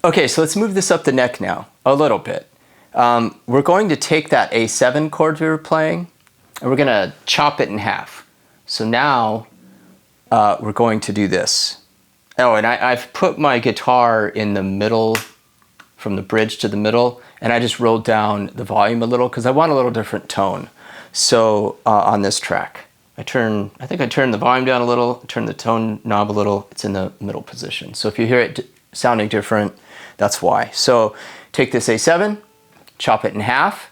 Okay, so let's move this up the neck now, a little bit. We're going to take that A7 chord we were playing, and we're gonna chop it in half. So now we're going to do this. Oh, and I've put my guitar in the middle, from the bridge to the middle, and I just rolled down the volume a little because I want a little different tone. So on this track, I think I turned the volume down a little, turn the tone knob a little, it's in the middle position. So if you hear it sounding different, that's why. So take this A7, chop it in half,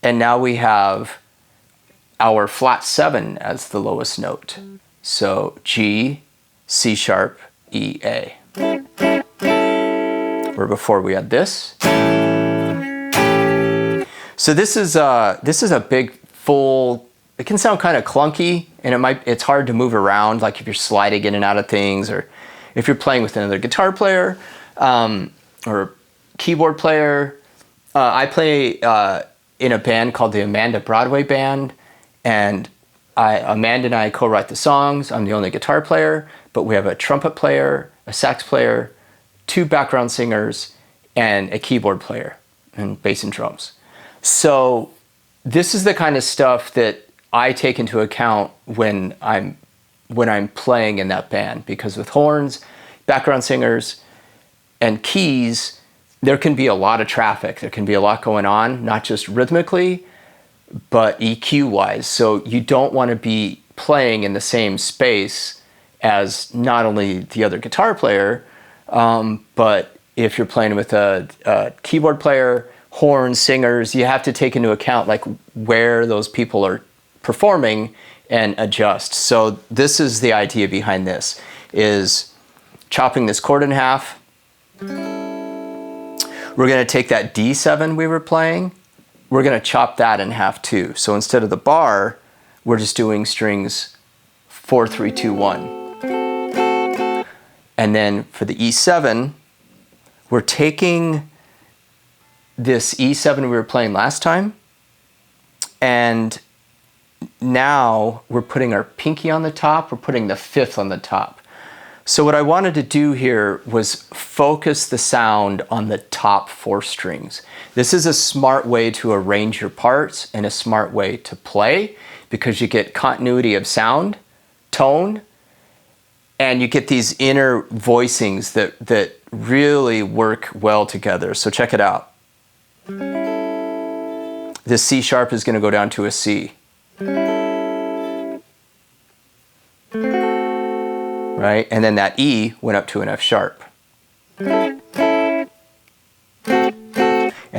and now we have our flat 7 as the lowest note. So G, C sharp, E, A. Where before we had this. So this is a big full, it can sound kind of clunky, and it's hard to move around, like if you're sliding in and out of things, or if you're playing with another guitar player or keyboard player. I play in a band called the Amanda Broadway Band, and Amanda and I co-write the songs. I'm the only guitar player, but we have a trumpet player, a sax player, 2 background singers, and a keyboard player, and bass and drums. So this is the kind of stuff that I take into account when I'm playing in that band, because with horns, background singers, and keys, there can be a lot of traffic. There can be a lot going on, not just rhythmically, but EQ-wise. So you don't want to be playing in the same space as not only the other guitar player, but if you're playing with a keyboard player, horns, singers, you have to take into account like where those people are performing and adjust. So this is the idea behind this, is chopping this chord in half. We're going to take that D7 we were playing, we're going to chop that in half too. So instead of the bar, we're just doing strings 4, 3, 2, 1. And then for the E7, we're taking this E7 we were playing last time, and now we're putting our pinky on the top, we're putting the 5th on the top. So what I wanted to do here was focus the sound on the top 4 strings. This is a smart way to arrange your parts and a smart way to play, because you get continuity of sound, tone, and you get these inner voicings that really work well together. So check it out. This C sharp is going to go down to a C. Right? And then that E went up to an F sharp. And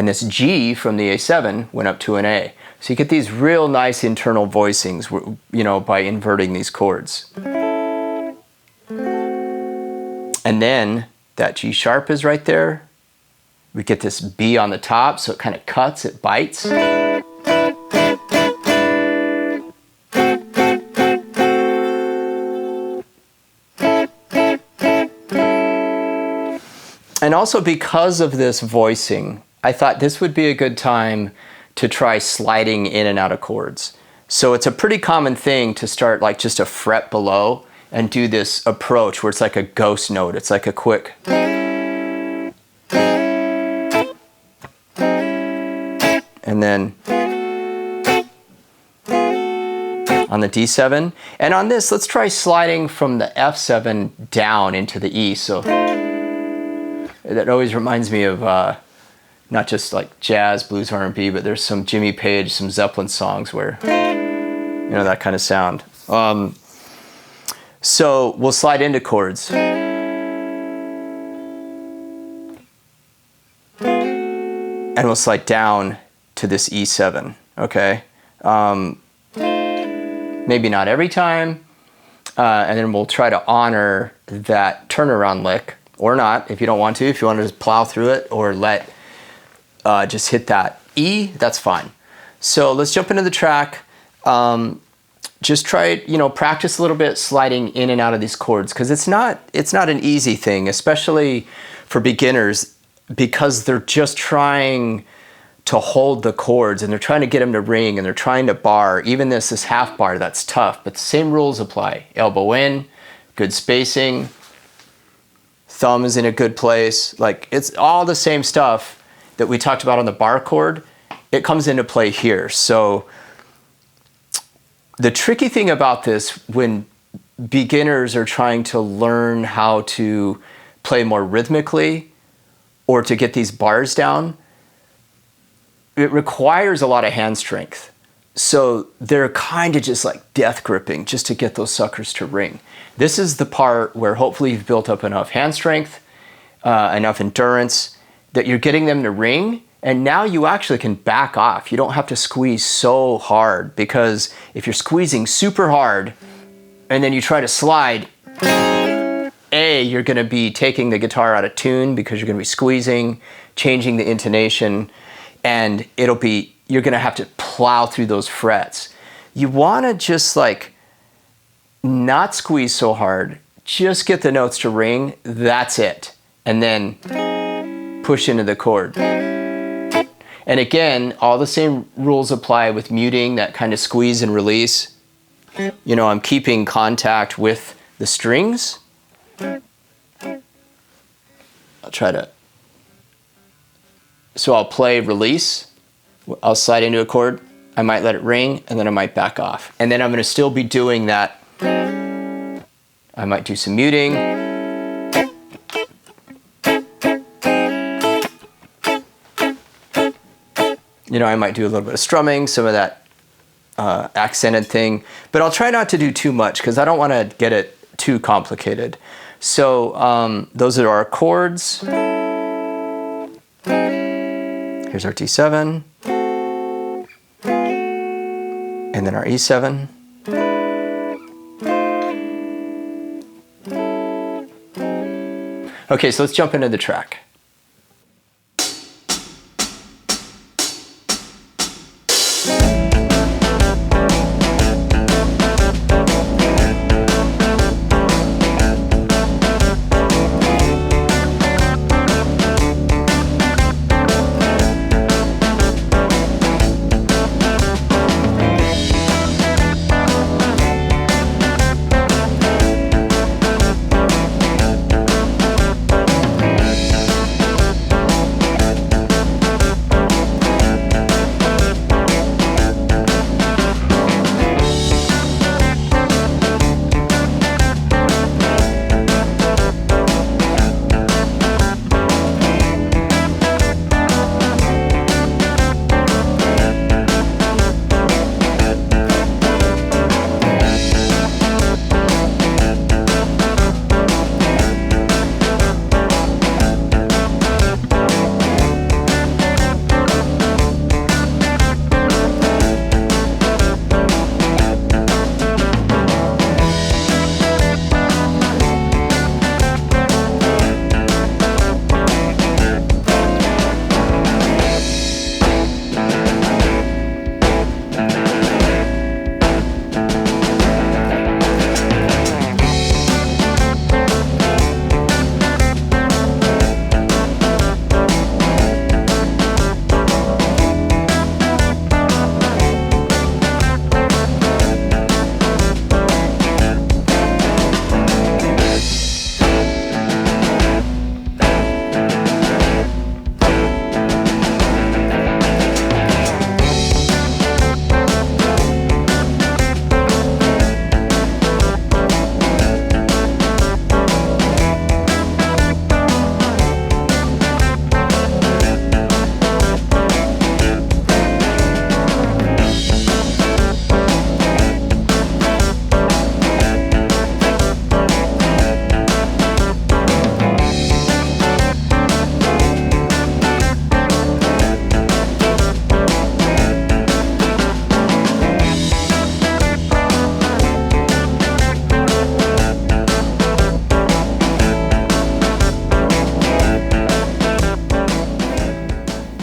this G from the A7 went up to an A. So you get these real nice internal voicings, you know, by inverting these chords. And then that G sharp is right there. We get this B on the top, so it kind of cuts, it bites. And also because of this voicing, I thought this would be a good time to try sliding in and out of chords. So it's a pretty common thing to start like just a fret below and do this approach where it's like a ghost note. It's like a quick. And then on the D7. And on this, let's try sliding from the F7 down into the E. So that always reminds me of not just like jazz, blues, R&B, but there's some Jimmy Page, some Zeppelin songs where, you know, that kind of sound. So we'll slide into chords. And we'll slide down to this E7, okay? Maybe not every time. And then we'll try to honor that turnaround lick, or not, if you don't want to. If you want to just plow through it or just hit that E, that's fine. So let's jump into the track. Just try, you know, practice a little bit sliding in and out of these chords, because it's not an easy thing, especially for beginners, because they're just trying to hold the chords and they're trying to get them to ring and they're trying to bar. Even this half bar, that's tough, but the same rules apply. Elbow in, good spacing, thumb is in a good place. Like, it's all the same stuff that we talked about on the bar chord. It comes into play here. So the tricky thing about this, when beginners are trying to learn how to play more rhythmically or to get these bars down, it requires a lot of hand strength. So they're kind of just like death gripping just to get those suckers to ring. This is the part where hopefully you've built up enough hand strength, enough endurance that you're getting them to ring, and now you actually can back off. You don't have to squeeze so hard, because if you're squeezing super hard and then you try to slide, you're going to be taking the guitar out of tune because you're going to be squeezing, changing the intonation, and you're going to have to plow through those frets. You want to just like not squeeze so hard, just get the notes to ring, that's it. And then push into the chord. And again, all the same rules apply with muting, that kind of squeeze and release. You know, I'm keeping contact with the strings. I'll try to, so I'll play release, I'll slide into a chord, I might let it ring, and then I might back off. And then I'm going to still be doing that. I might do some muting. You know, I might do a little bit of strumming, some of that accented thing, but I'll try not to do too much because I don't want to get it too complicated. So those are our chords. Here's our D7, and then our E7. Okay, so let's jump into the track.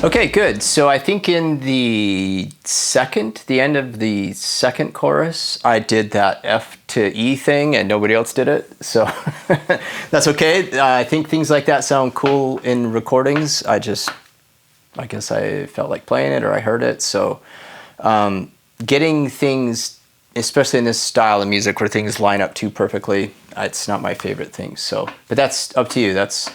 Okay, good. So I think in the end of the second chorus, I did that F to E thing and nobody else did it. So that's okay. I think things like that sound cool in recordings. I guess I felt like playing it or I heard it. So getting things especially in this style of music where things line up too perfectly, it's not my favorite thing. So, but that's up to you. That's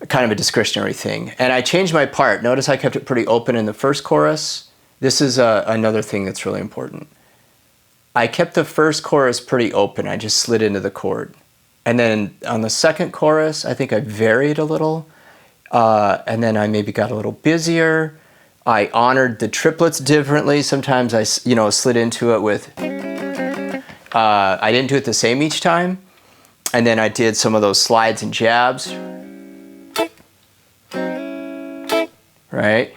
kind of a discretionary thing. And I changed my part. Notice I kept it pretty open in the first chorus. This is another thing that's really important. I kept the first chorus pretty open. I just slid into the chord. And then on the second chorus, I think I varied a little. And then I maybe got a little busier. I honored the triplets differently. Sometimes I, slid into it with, I didn't do it the same each time. And then I did some of those slides and jabs. Right?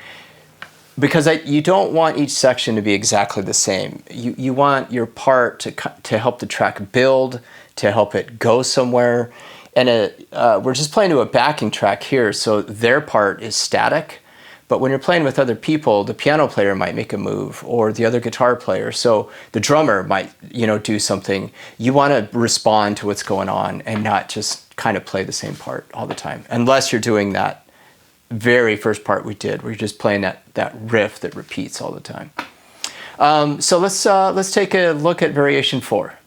Because you don't want each section to be exactly the same. You want your part to help the track build, to help it go somewhere. And we're just playing to a backing track here, so their part is static. But when you're playing with other people, the piano player might make a move, or the other guitar player. So the drummer might, do something. You want to respond to what's going on and not just kind of play the same part all the time, unless you're doing that very first part we did, where you're just playing that riff that repeats all the time. So let's take a look at variation 4.